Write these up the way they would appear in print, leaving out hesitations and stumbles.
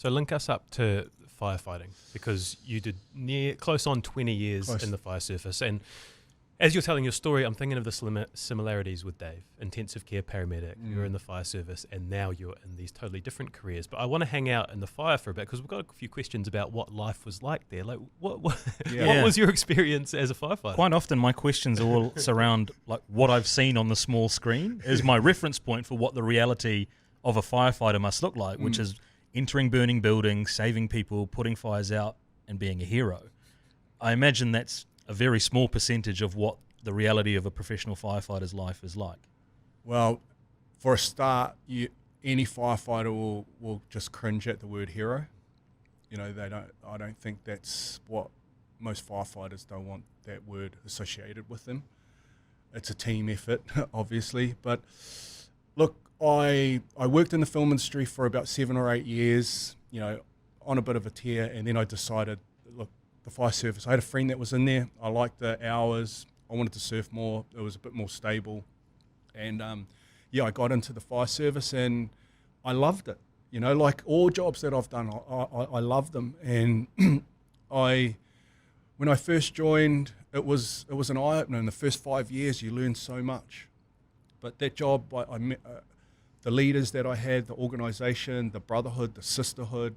So link us up to firefighting, because you did close on 20 years in the fire service. And as you're telling your story, I'm thinking of the similarities with Dave, intensive care paramedic. You're in the fire service, and now you're in these totally different careers. But I want to hang out in the fire for a bit, because we've got a few questions about what life was like there. Like, what was your experience as a firefighter? Quite often, my questions all surround like what I've seen on the small screen as my reference point for what the reality of a firefighter must look like, which is entering burning buildings, saving people, putting fires out, and being a hero. I imagine that's a very small percentage of what the reality of a professional firefighter's life is like. Well, for a start, any firefighter will just cringe at the word hero. You know, I don't think that's what most firefighters don't want that word associated with them. It's a team effort, obviously. But look, I worked in the film industry for about 7 or 8 years, you know, on a bit of a tear, and then I decided, look, the fire service, I had a friend that was in there. I liked the hours. I wanted to surf more. It was a bit more stable. And I got into the fire service and I loved it. You know, like all jobs that I've done, I love them. And when I first joined, it was an eye-opener. In the first 5 years, you learn so much. But that job, I met the leaders that I had, the organisation, the brotherhood, the sisterhood,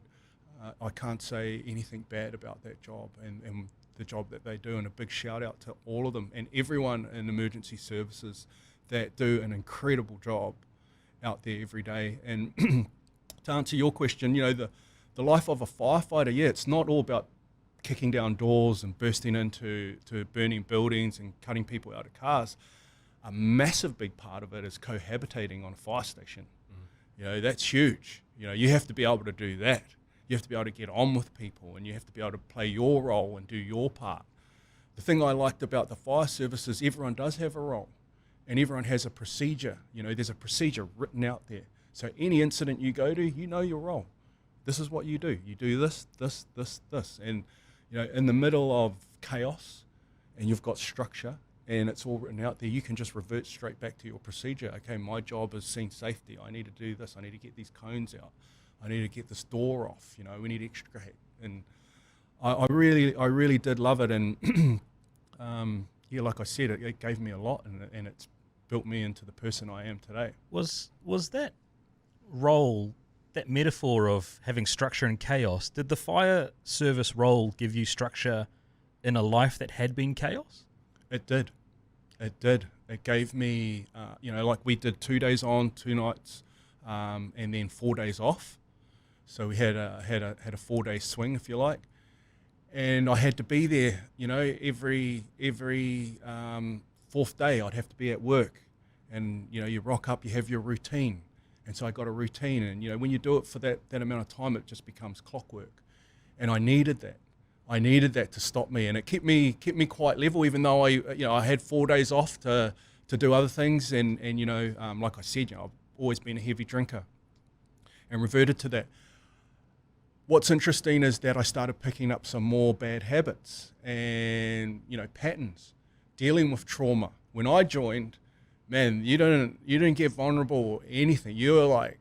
I can't say anything bad about that job and the job that they do, and a big shout out to all of them and everyone in emergency services that do an incredible job out there every day. And to answer your question, you know, the life of a firefighter, it's not all about kicking down doors and bursting into burning buildings and cutting people out of cars. A massive big part of it is cohabitating on a fire station. You know, that's huge. You know, you have to be able to do that. You have to be able to get on with people, and you have to be able to play your role and do your part. The thing I liked about the fire service is everyone does have a role, and everyone has a procedure. You know, there's a procedure written out there. So any incident you go to, you know your role. This is what you do. You do this, this, this, this. And, you know, in the middle of chaos, and you've got structure, and it's all written out there, you can just revert straight back to your procedure. Okay, my job is scene safety. I need to do this. I need to get these cones out. I need to get this door off, you know, we need to extricate. And I really did love it. And like I said, it gave me a lot, and it's built me into the person I am today. Was that role, that metaphor of having structure and chaos, did the fire service role give you structure in a life that had been chaos? It did. It gave me, like we did 2 days on, 2 nights, and then 4 days off. So we had a 4-day swing, if you like, and I had to be there. You know, every 4th day I'd have to be at work, and you know, you rock up, you have your routine, and so I got a routine, and you know, when you do it for that amount of time, it just becomes clockwork, and I needed that. I needed that to stop me, and it kept me quite level, even though I had 4 days off to do other things, and you know, like I said, you know, I've always been a heavy drinker, and reverted to that. What's interesting is that I started picking up some more bad habits and, you know, patterns, dealing with trauma. When I joined, man, you didn't get vulnerable or anything. You were like,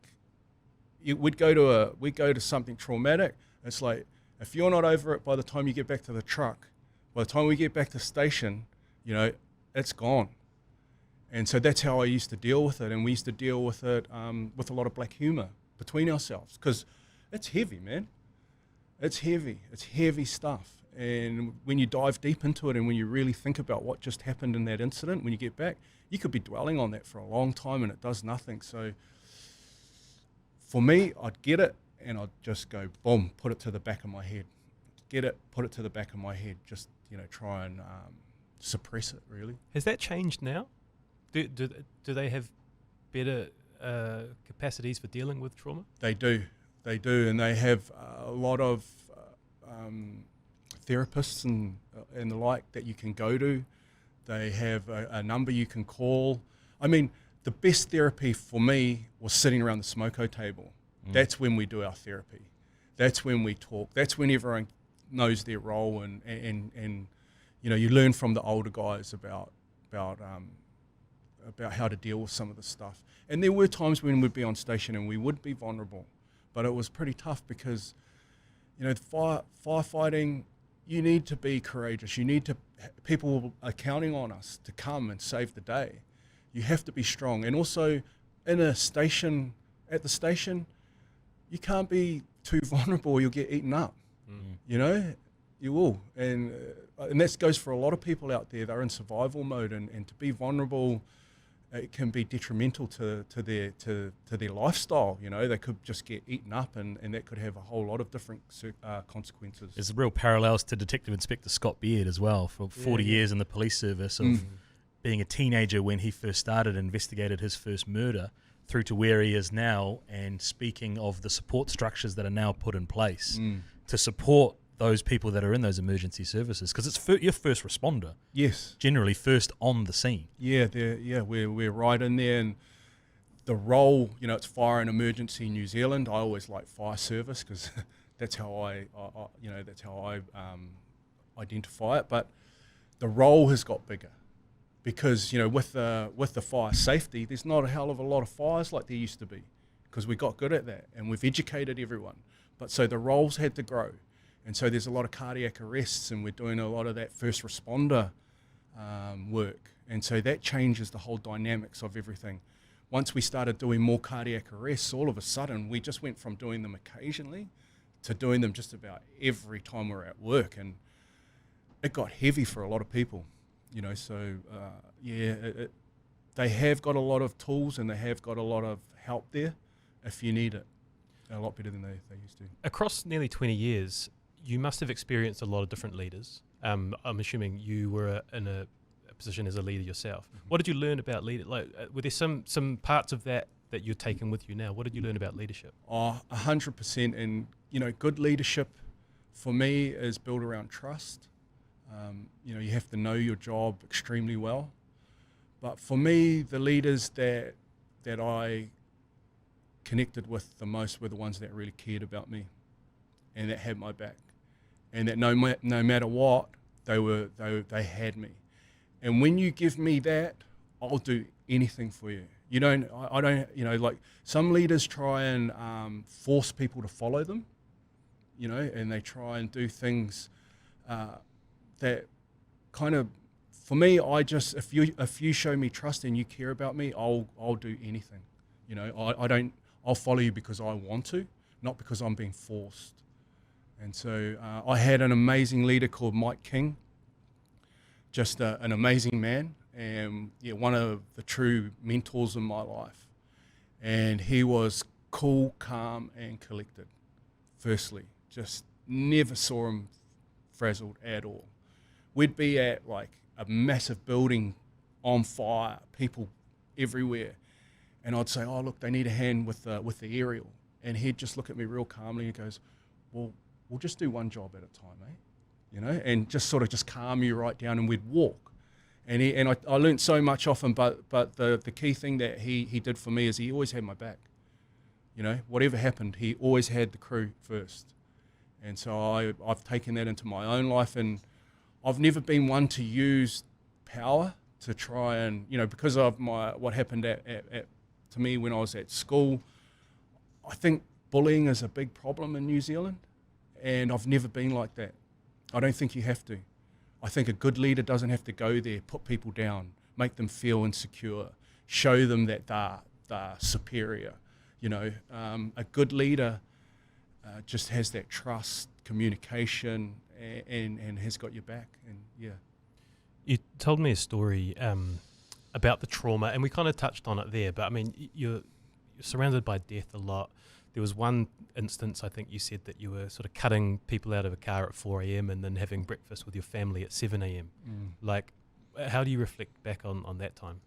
we'd go to something traumatic. It's like, if you're not over it by the time you get back to the truck, by the time we get back to station, you know, it's gone. And so that's how I used to deal with it. And we used to deal with it with a lot of black humor between ourselves, because it's heavy, man. It's heavy. It's heavy stuff. And when you dive deep into it and when you really think about what just happened in that incident, when you get back, you could be dwelling on that for a long time and it does nothing. So for me, I'd get it and I'd just go, boom, put it to the back of my head. Get it, put it to the back of my head. Just, you know, try and suppress it, really. Has that changed now? Do they have better capacities for dealing with trauma? They do, and they have a lot of therapists and the like that you can go to. They have a number you can call. I mean, the best therapy for me was sitting around the smoko table. That's when we do our therapy. That's when we talk. That's when everyone knows their role, and you know, you learn from the older guys about how to deal with some of the stuff. And there were times when we'd be on station and we would be vulnerable, but it was pretty tough because, you know, firefighting, you need to be courageous. You need to, people are counting on us to come and save the day. You have to be strong. And also in a station, at the station, you can't be too vulnerable or you'll get eaten up. You know, you will. And that goes for a lot of people out there. They're in survival mode, and to be vulnerable, it can be detrimental to their lifestyle. You know, they could just get eaten up, and that could have a whole lot of different consequences. There's real parallels to Detective Inspector Scott Beard as well, for 40 years in the police service, of being a teenager when he first started, investigated his first murder, through to where he is now, and speaking of the support structures that are now put in place to support those people that are in those emergency services, because it's your first responder. Yes. Generally first on the scene. Yeah, we're right in there, and the role, you know, it's fire and emergency in New Zealand. I always like fire service because that's how I identify it. But the role has got bigger because, you know, with the fire safety, there's not a hell of a lot of fires like there used to be because we got good at that and we've educated everyone. But so the roles had to grow. And so there's a lot of cardiac arrests, and we're doing a lot of that first responder work. And so that changes the whole dynamics of everything. Once we started doing more cardiac arrests, all of a sudden we just went from doing them occasionally to doing them just about every time we're at work. And it got heavy for a lot of people, you know. So they have got a lot of tools and they have got a lot of help there if you need it. A lot better than they used to. Across nearly 20 years, you must have experienced a lot of different leaders. I'm assuming you were in a position as a leader yourself. What did you learn about leader? Like, were there some parts of that you're taking with you now? What did you learn about leadership? 100%. And, you know, good leadership for me is built around trust. You know, you have to know your job extremely well. But for me, the leaders that I connected with the most were the ones that really cared about me and that had my back, and that no matter what, they had me. And when you give me that, I'll do anything for you. I don't, you know, like some leaders try and force people to follow them, you know, and they try and do things that kind of, for me, I just, if you show me trust and you care about me, I'll do anything. You know, I'll follow you because I want to, not because I'm being forced. And so I had an amazing leader called Mike King, just an amazing man, and one of the true mentors in my life. And he was cool, calm, and collected. Firstly, just never saw him frazzled at all. We'd be at like a massive building on fire, people everywhere. And I'd say, oh, look, they need a hand with the aerial. And he'd just look at me real calmly and goes, well, we'll just do one job at a time, eh? You know, and just sort of just calm you right down, and we'd walk. And I learned so much off him, but the key thing that he did for me is he always had my back. You know, whatever happened, he always had the crew first. And so I've taken that into my own life, and I've never been one to use power to try and, you know, because of what happened to me when I was at school. I think bullying is a big problem in New Zealand, and I've never been like that. I don't think you have to. I think a good leader doesn't have to go there, put people down, make them feel insecure, show them that they're superior. You know, a good leader just has that trust, communication, and has got your back. And yeah. You told me a story about the trauma, and we kind of touched on it there, but I mean, you're surrounded by death a lot. There was one instance, I think you said, that you were sort of cutting people out of a car at 4 a.m. and then having breakfast with your family at 7 a.m. Like, how do you reflect back on that time?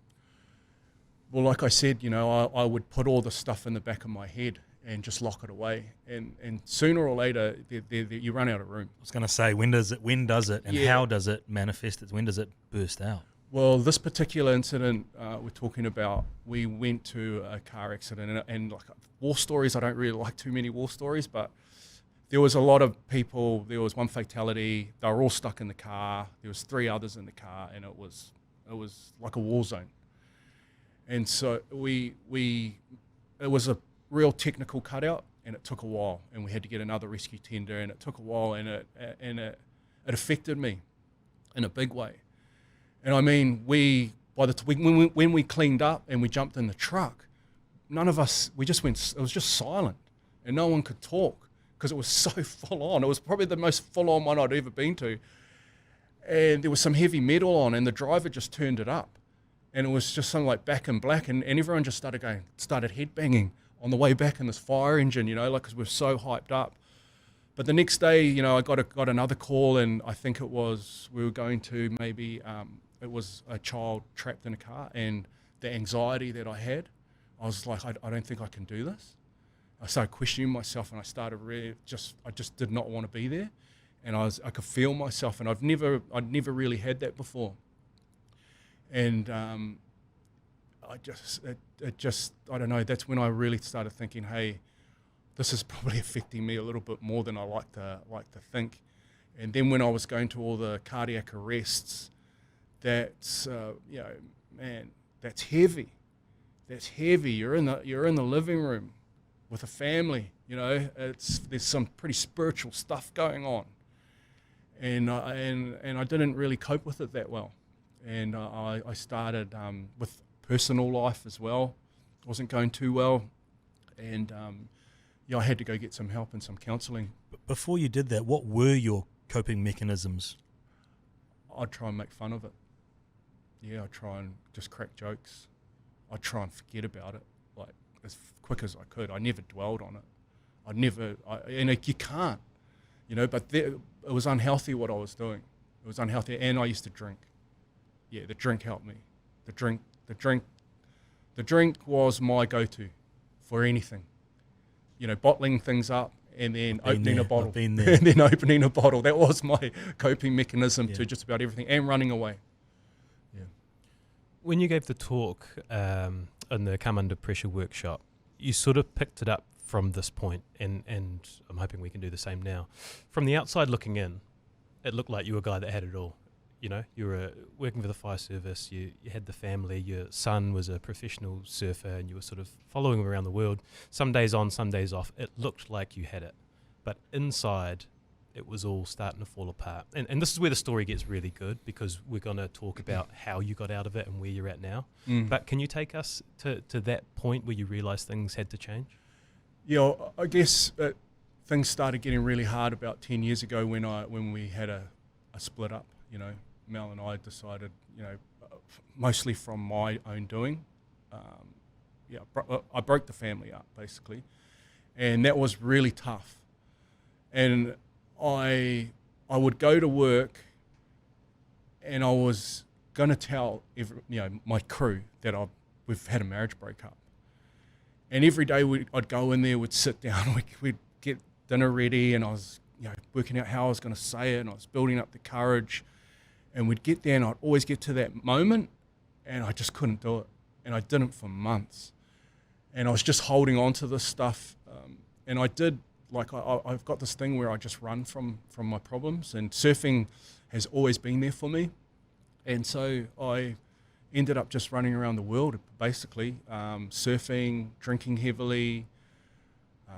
Well, like I said, you know, I would put all the stuff in the back of my head and just lock it away. And sooner or later, you run out of room. I was going to say, when does it, and how does it manifest? When does it burst out? Well, this particular incident we're talking about, we went to a car accident, and like war stories, I don't really like too many war stories, but there was a lot of people. There was one fatality. They were all stuck in the car. There was 3 others in the car, and it was like a war zone. And so it was a real technical cutout, and it took a while, and we had to get another rescue tender, and it took a while, and it affected me in a big way. And I mean, when we cleaned up and we jumped in the truck, none of us, it was just silent, and no one could talk because it was so full on. It was probably the most full on one I'd ever been to. And there was some heavy metal on, and the driver just turned it up. And it was just something like Back in Black, and everyone just started headbanging on the way back in this fire engine, because we're so hyped up. But the next day, I got another call, and I think we were going to maybe, it was a child trapped in a car, and the anxiety that I had, I was like, I don't think I can do this. I started questioning myself, and I started I just did not want to be there. And I could feel myself, and I'd never really had that before. And I don't know, that's when I really started thinking, hey, this is probably affecting me a little bit more than I like to think. And then when I was going to all the cardiac arrests, that's man, that's heavy. That's heavy. You're in the living room with a family. There's some pretty spiritual stuff going on. And I didn't really cope with it that well, and I started with personal life as well. Wasn't going too well, and I had to go get some help and some counselling. Before you did that, what were your coping mechanisms? I'd try and make fun of it. Yeah, I'd try and just crack jokes. I'd try and forget about it like as quick as I could. I never dwelled on it. You can't. But it was unhealthy what I was doing. It was unhealthy, and I used to drink. Yeah, the drink helped me. The drink was my go-to for anything. Bottling things up and then opening a bottle. And then opening a bottle. That was my coping mechanism to just about everything, and running away. Yeah. When you gave the talk in the Come Under Pressure workshop, you sort of picked it up from this point, and I'm hoping we can do the same now. From the outside looking in, it looked like you were a guy that had it all. You were working for the fire service, you had the family, your son was a professional surfer, and you were sort of following him around the world. Some days on, some days off. It looked like you had it. But inside, it was all starting to fall apart. And this is where the story gets really good, because we're going to talk about how you got out of it and where you're at now. But can you take us to that point where you realised things had to change? Yeah, I guess things started getting really hard about 10 years ago when we had a split up. Mel and I decided, mostly from my own doing. I broke the family up basically, and that was really tough. And I would go to work, and I was going to tell my crew that we've had a marriage breakup. And every day I'd go in there, we'd sit down, we'd get dinner ready, and I was working out how I was going to say it, and I was building up the courage. And we'd get there, and I'd always get to that moment, and I just couldn't do it. And I didn't for months. And I was just holding on to this stuff. And I did, I've got this thing where I just run from my problems, and surfing has always been there for me. And so I ended up just running around the world, basically, surfing, drinking heavily,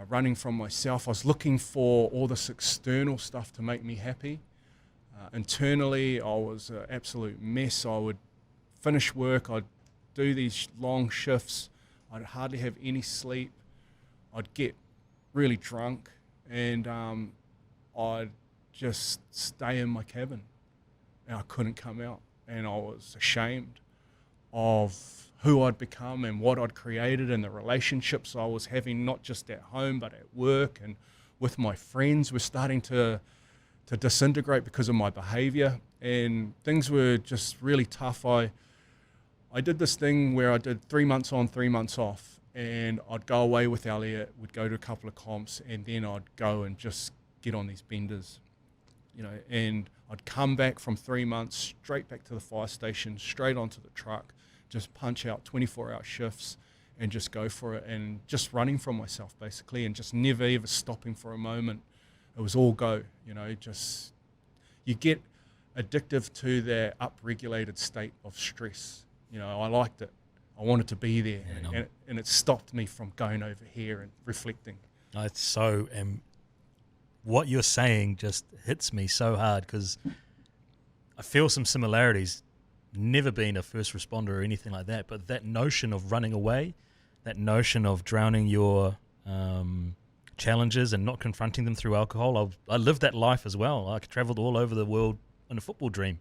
running from myself. I was looking for all this external stuff to make me happy. Internally, I was an absolute mess. I would finish work, I'd do these long shifts, I'd hardly have any sleep, I'd get really drunk, and I'd just stay in my cabin, and I couldn't come out. And I was ashamed of who I'd become and what I'd created, and the relationships I was having, not just at home but at work and with my friends, were starting to disintegrate because of my behavior, and things were just really tough. I did this thing where I did 3 months on, 3 months off, and I'd go away with Elliot, we'd go to a couple of comps, and then I'd go and just get on these benders, and I'd come back from 3 months straight back to the fire station, straight onto the truck, just punch out 24-hour shifts and just go for it, and just running from myself basically, and just never ever stopping for a moment. It was all go, just you get addictive to that upregulated state of stress. I liked it. I wanted to be there, and it stopped me from going over here and reflecting. It's so, what you're saying just hits me so hard because I feel some similarities. Never been a first responder or anything like that, but that notion of running away, that notion of drowning your challenges and not confronting them through alcohol. I lived that life as well. I traveled all over the world in a football dream,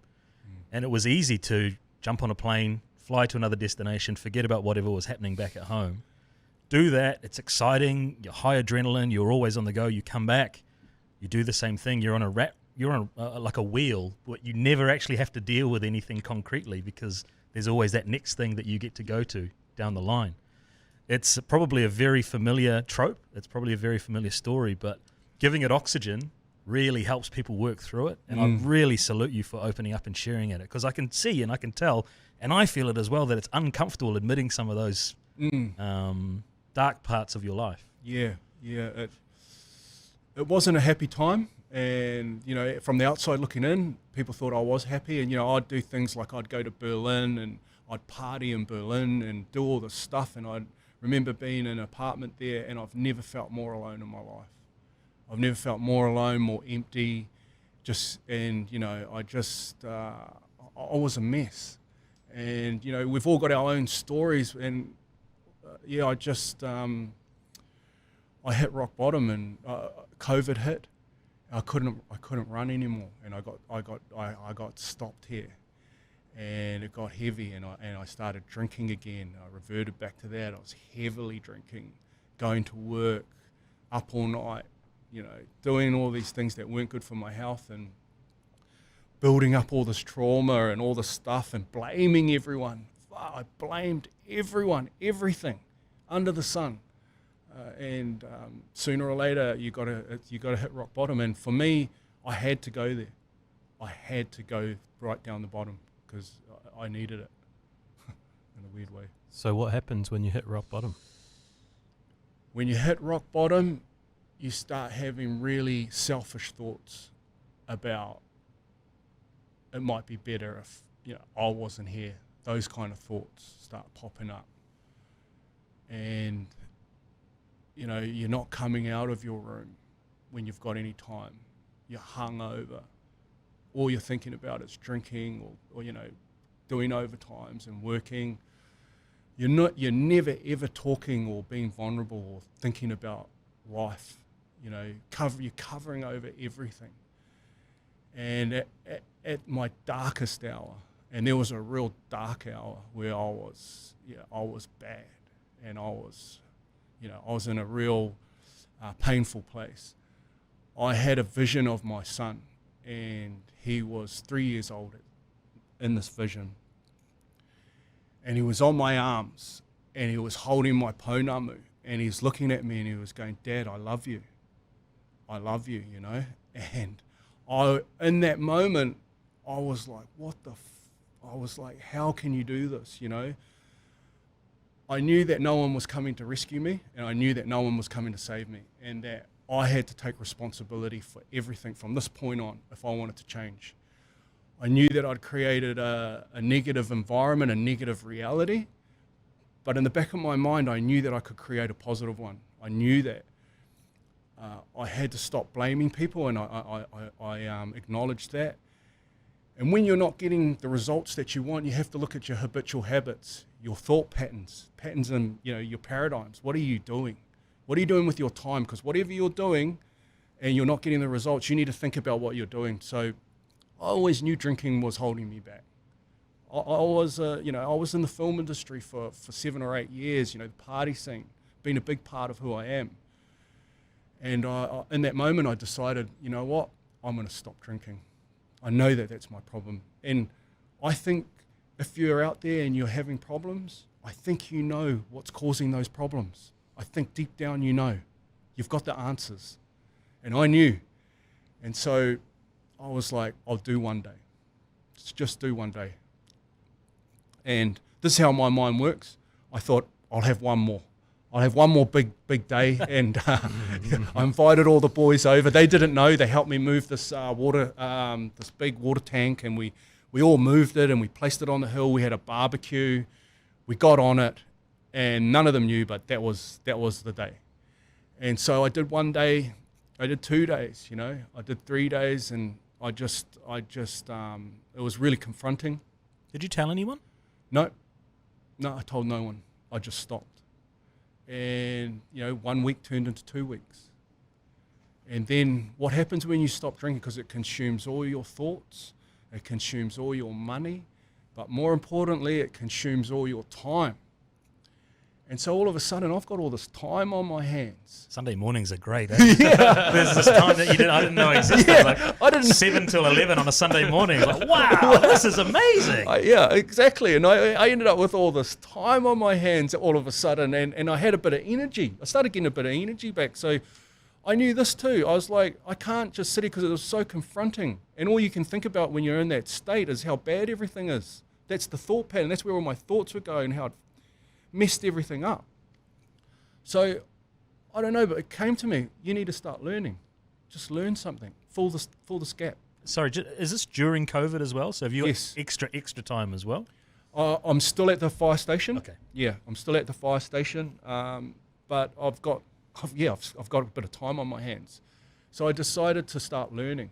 and it was easy to jump on a plane, fly to another destination, forget about whatever was happening back at home. Do that. It's exciting. You're high adrenaline. You're always on the go. You come back. You do the same thing. You're on like a wheel, but you never actually have to deal with anything concretely because there's always that next thing that you get to go to down the line. It's probably a very familiar trope. It's probably a very familiar story, but giving it oxygen really helps people work through it. And I really salute you for opening up and sharing it, because I can see and I can tell, and I feel it as well, that it's uncomfortable admitting some of those dark parts of your life. Yeah. It wasn't a happy time. And, you know, from the outside looking in, people thought I was happy. And, you know, I'd do things like I'd go to Berlin and I'd party in Berlin and do all this stuff. And I'd remember being in an apartment there, and I've never felt more alone in my life. I've never felt more alone, more empty. You know, I was a mess. And, you know, we've all got our own stories. And, I hit rock bottom, and COVID hit. I couldn't run anymore, and I got stopped here, and it got heavy, and I started drinking again. I reverted back to that. I was heavily drinking, going to work, up all night, you know, doing all these things that weren't good for my health, and building up all this trauma and all this stuff, and blaming everyone. I blamed everyone, everything under the sun. And sooner or later, you got to hit rock bottom. And for me, I had to go there. I had to go right down the bottom because I needed it in a weird way. So what happens when you hit rock bottom? When you hit rock bottom, you start having really selfish thoughts about it might be better if, you know, I wasn't here. Those kind of thoughts start popping up. And you know, you're not coming out of your room when you've got any time. You're hungover. All you're thinking about is drinking or you know, doing overtimes and working. You're never ever talking or being vulnerable or thinking about life. You know, you're covering over everything. And at my darkest hour, and there was a real dark hour where I was bad, and I was in a real painful place. I had a vision of my son, and he was 3 years old in this vision. And he was on my arms, and he was holding my pounamu, and he's looking at me, and he was going, "Dad, I love you. I love you," you know. And in that moment, I was like, I was like, how can you do this, you know? I knew that no one was coming to rescue me, and I knew that no one was coming to save me, and that I had to take responsibility for everything from this point on if I wanted to change. I knew that I'd created a negative environment, a negative reality, but in the back of my mind, I knew that I could create a positive one. I knew that I had to stop blaming people, and I acknowledged that. And when you're not getting the results that you want, you have to look at your habitual habits, your thought patterns in, you know, your paradigms. What are you doing? What are you doing with your time? Because whatever you're doing and you're not getting the results, you need to think about what you're doing. So I always knew drinking was holding me back. I was in the film industry for 7 or 8 years, you know, the party scene, being a big part of who I am. And in that moment, I decided, you know what, I'm going to stop drinking. I know that that's my problem. And I think if you're out there and you're having problems, I think you know what's causing those problems. I think deep down you know. You've got the answers. And I knew. And so I was like, I'll do one day. Just do one day. And this is how my mind works. I thought, I'll have one more. I'll have one more big day. And I invited all the boys over. They didn't know. They helped me move this this big water tank, and we all moved it, and we placed it on the hill. We had a barbecue. We got on it, and none of them knew, but that was the day. And so I did 1 day, I did 2 days, I did 3 days, and I just, it was really confronting. Did you tell anyone? No, I told no one. I just stopped. And, 1 week turned into 2 weeks. And then what happens when you stop drinking? Because it consumes all your thoughts, it consumes all your money, but more importantly, it consumes all your time. And so all of a sudden, I've got all this time on my hands. Sunday mornings are great. Eh? Yeah. There's this time that I didn't know existed. Yeah, I didn't. 7 till 11 on a Sunday morning. Like, wow, this is amazing. Yeah, exactly. And I ended up with all this time on my hands all of a sudden, and I had a bit of energy. I started getting a bit of energy back. So I knew this too. I was like, I can't just sit here because it was so confronting. And all you can think about when you're in that state is how bad everything is. That's the thought pattern. That's where all my thoughts were going, how it messed everything up. So, I don't know, but it came to me, you need to start learning. Just learn something. Fill this gap. Sorry, is this during COVID as well? So have you Yes. got extra time as well? I'm still at the fire station. Okay. Yeah, I'm still at the fire station, but I've got a bit of time on my hands. So I decided to start learning,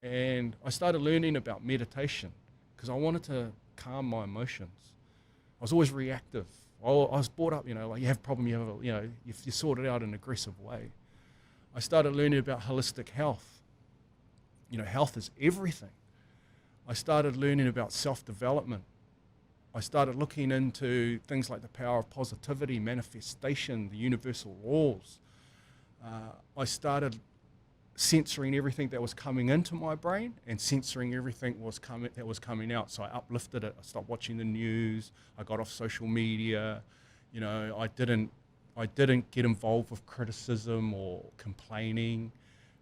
and I started learning about meditation because I wanted to calm my emotions. I was always reactive. I was brought up, like you have a problem, you sort it out in an aggressive way. I started learning about holistic health. Health is everything. I started learning about self-development. I started looking into things like the power of positivity, manifestation, the universal laws. I started censoring everything that was coming into my brain and censoring everything that was coming out. So I uplifted it. I stopped watching the news. I got off social media. I didn't get involved with criticism or complaining,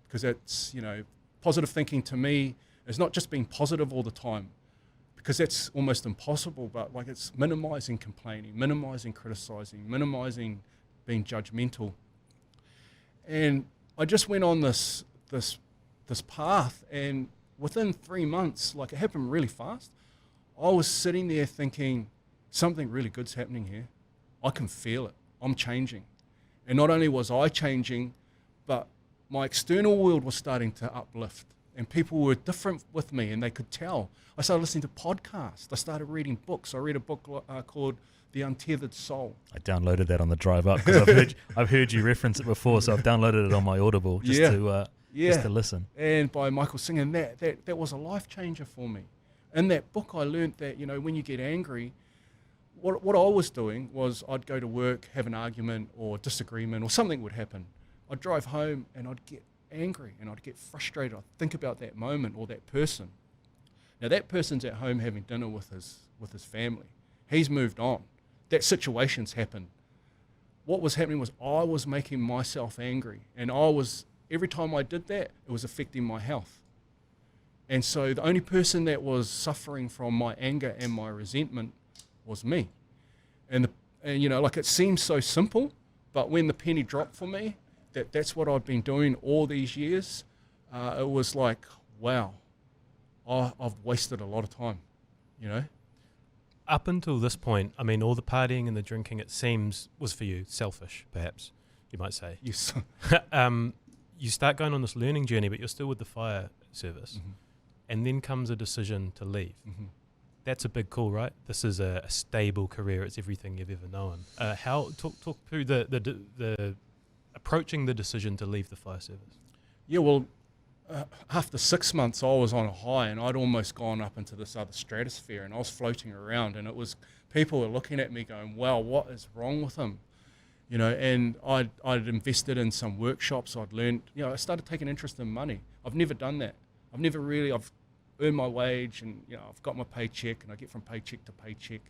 because it's, positive thinking to me is not just being positive all the time, because that's almost impossible, but like it's minimizing complaining, minimizing criticizing, minimizing being judgmental. And I just went on this path, and within 3 months, like it happened really fast, I was sitting there thinking, something really good's happening here. I can feel it. I'm changing. And not only was I changing, but my external world was starting to uplift, and people were different with me, and they could tell. I started listening to podcasts. I started reading books. I read a book called The Untethered Soul. I downloaded that on the drive up because I've heard you reference it before, so I've downloaded it on my Audible just to listen. And by Michael Singer, and that was a life changer for me. In that book, I learned that when you get angry, what I was doing was I'd go to work, have an argument or disagreement, or something would happen. I'd drive home and I'd get angry and I'd get frustrated. I'd think about that moment or that person. Now that person's at home having dinner with his family. He's moved on. That situation's happened. What was happening was I was making myself angry, and every time I did that, it was affecting my health. And so the only person that was suffering from my anger and my resentment was me. And it seems so simple, but when the penny dropped for me, that's what I've been doing all these years, it was like, wow, I've wasted a lot of time, Up until this point, I mean, all the partying and the drinking, it seems, was for you selfish, perhaps, you might say. Yes. You start going on this learning journey, but you're still with the fire service. Mm-hmm. And then comes a decision to leave. Mm-hmm. That's a big call, right? This is a stable career. It's everything you've ever known. Talk through the approaching the decision to leave the fire service. Yeah, well, after 6 months, I was on a high, and I'd almost gone up into this other stratosphere, and I was floating around, and people were looking at me going, wow, what is wrong with him? And I'd invested in some workshops. I'd learned, I started taking interest in money. I've never done that. I've earned my wage, and I've got my paycheck, and I get from paycheck to paycheck,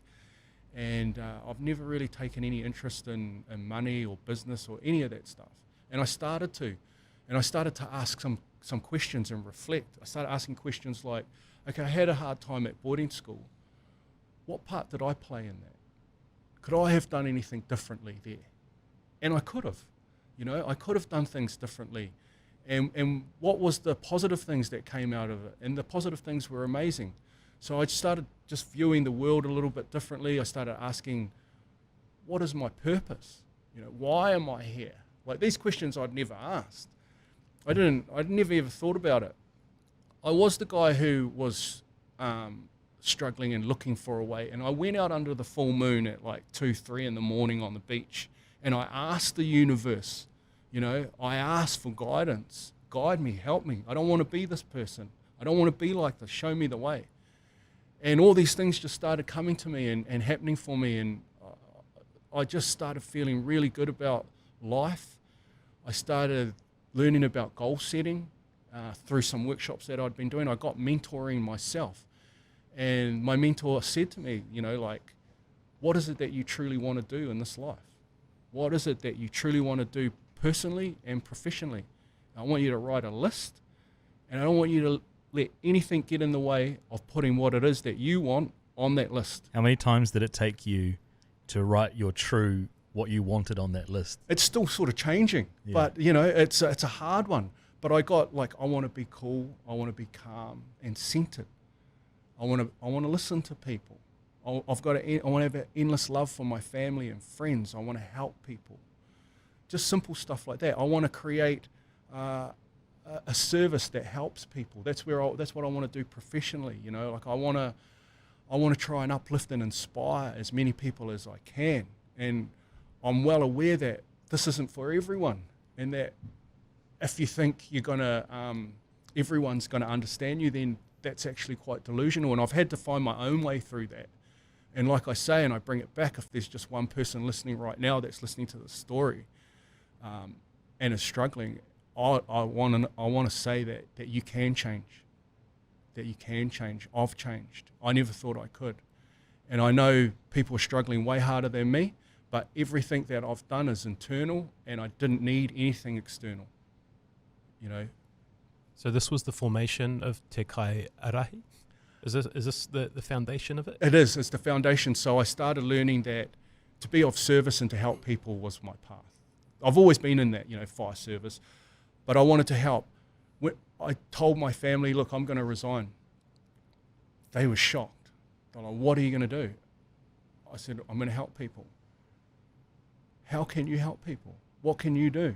and I've never really taken any interest in money or business or any of that stuff. And I started to ask some questions and reflect. I started asking questions like, okay, I had a hard time at boarding school. What part did I play in that? Could I have done anything differently there? And I could have. I could have done things differently. And what was the positive things that came out of it? And the positive things were amazing. So I started just viewing the world a little bit differently. I started asking, what is my purpose? Why am I here? Like these questions I'd never asked. I'd never ever thought about it. I was the guy who was struggling and looking for a way. And I went out under the full moon at like 2, 3 in the morning on the beach. And I asked the universe, I asked for guidance. Guide me, help me. I don't want to be this person. I don't want to be like this. Show me the way. And all these things just started coming to me and happening for me. And I just started feeling really good about life. I started learning about goal setting through some workshops that I'd been doing. I got mentoring myself. And my mentor said to me, what is it that you truly want to do in this life? What is it that you truly want to do personally and professionally? I want you to write a list, and I don't want you to let anything get in the way of putting what it is that you want on that list. How many times did it take you to write what you wanted on that list? It's still sort of changing, but it's a hard one. But I got I want to be cool, I want to be calm and centered. I want to listen to people. I want to have an endless love for my family and friends. I want to help people. Just simple stuff like that. I want to create a service that helps people. That's what I want to do professionally. I want to try and uplift and inspire as many people as I can. And I'm well aware that this isn't for everyone, and that if you think everyone's gonna understand you, then that's actually quite delusional. And I've had to find my own way through that. And like I say, and I bring it back, if there's just one person listening right now that's listening to the story and is struggling, I want to say that you can change. That you can change. I've changed. I never thought I could. And I know people are struggling way harder than me, but everything that I've done is internal, and I didn't need anything external. So this was the formation of Te Kai Arahi? Is this the foundation of it? It is. It's the foundation. So I started learning that to be of service and to help people was my path. I've always been in that, fire service, but I wanted to help. When I told my family, look, I'm going to resign. They were shocked. They're like, what are you going to do? I said, I'm going to help people. How can you help people? What can you do?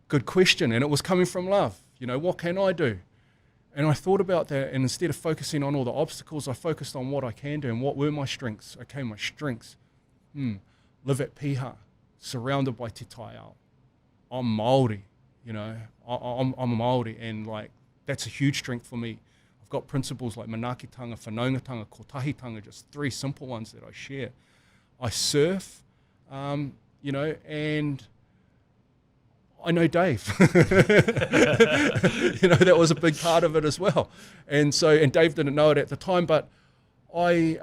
Good question. And it was coming from love. What can I do? And I thought about that, and instead of focusing on all the obstacles, I focused on what I can do and what were my strengths. Okay, my strengths. Live at Piha, surrounded by te tai ao. I'm Māori, I'm a Māori, and that's a huge strength for me. I've got principles like manaakitanga, whanaungatanga, kotahitanga, just 3 simple ones that I share. I surf, and I know Dave. That was a big part of it as well. And Dave didn't know it at the time, but I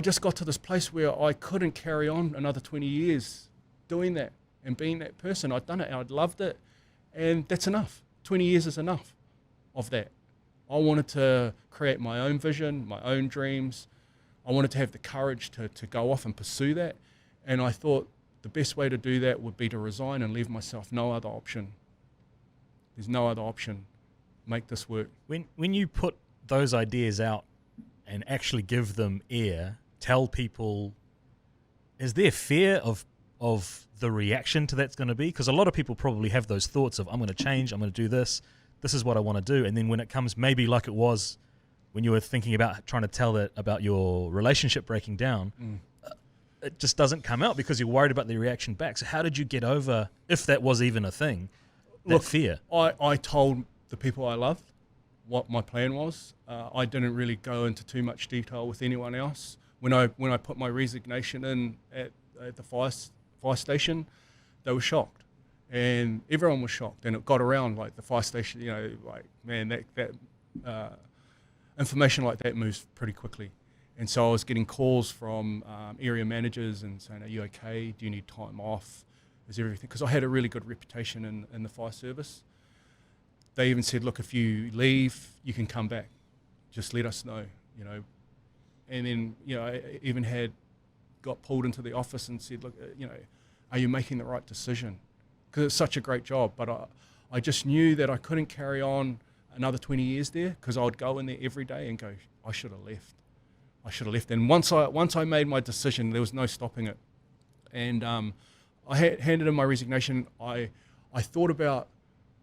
just got to this place where I couldn't carry on another 20 years doing that and being that person. I'd done it, I'd loved it, and that's enough. 20 years is enough of that. I wanted to create my own vision, my own dreams. I wanted to have the courage to go off and pursue that. And I thought, the best way to do that would be to resign and leave myself no other option. There's no other option. Make this work. When you put those ideas out and actually give them air, tell people, is there fear of the reaction to that's going to be? Because a lot of people probably have those thoughts of, I'm going to change, I'm going to do this is what I want to do. And then when it comes, maybe like it was when you were thinking about trying to tell that about your relationship breaking down, it just doesn't come out because you're worried about the reaction back. So how did you get over, if that was even a thing, that fear? I told the people I loved what my plan was. I didn't really go into too much detail with anyone else. When I put my resignation in at the fire station, they were shocked. And everyone was shocked. And it got around, the fire station, man, that information like that moves pretty quickly. And so I was getting calls from area managers and saying, are you okay? Do you need time off? Is everything? Because I had a really good reputation in the fire service. They even said, look, if you leave, you can come back. Just let us know, And then, I even got pulled into the office and said, look, are you making the right decision? Because it's such a great job. But I just knew that I couldn't carry on another 20 years there, because I would go in there every day and go, I should have left. And once I made my decision, there was no stopping it. And I handed in my resignation. I thought about,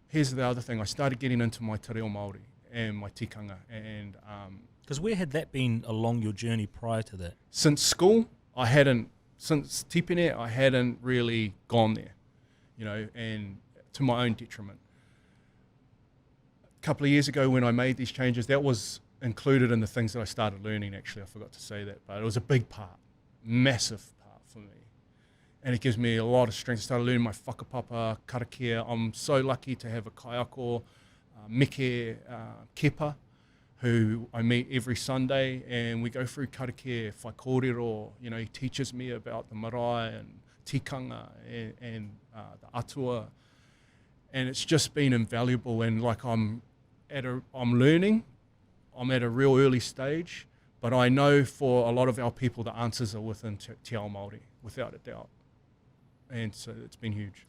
here's the other thing. I started getting into my te reo Māori and my tikanga. And because where had that been along your journey prior to that? since school, since tipene, I hadn't really gone there, and to my own detriment. A couple of years ago when I made these changes, that was included in the things that I started learning, actually. I forgot to say that, but it was a big part, massive part for me. And it gives me a lot of strength. I started learning my whakapapa, karakia. I'm so lucky to have a kaiako, Mike Kepa, who I meet every Sunday, and we go through karakia, whai kōrero. He teaches me about the marae and tikanga and the atua. And it's just been invaluable, and like I'm learning. I'm at a real early stage, but I know for a lot of our people, the answers are within Te Ao Māori, without a doubt. And so it's been huge.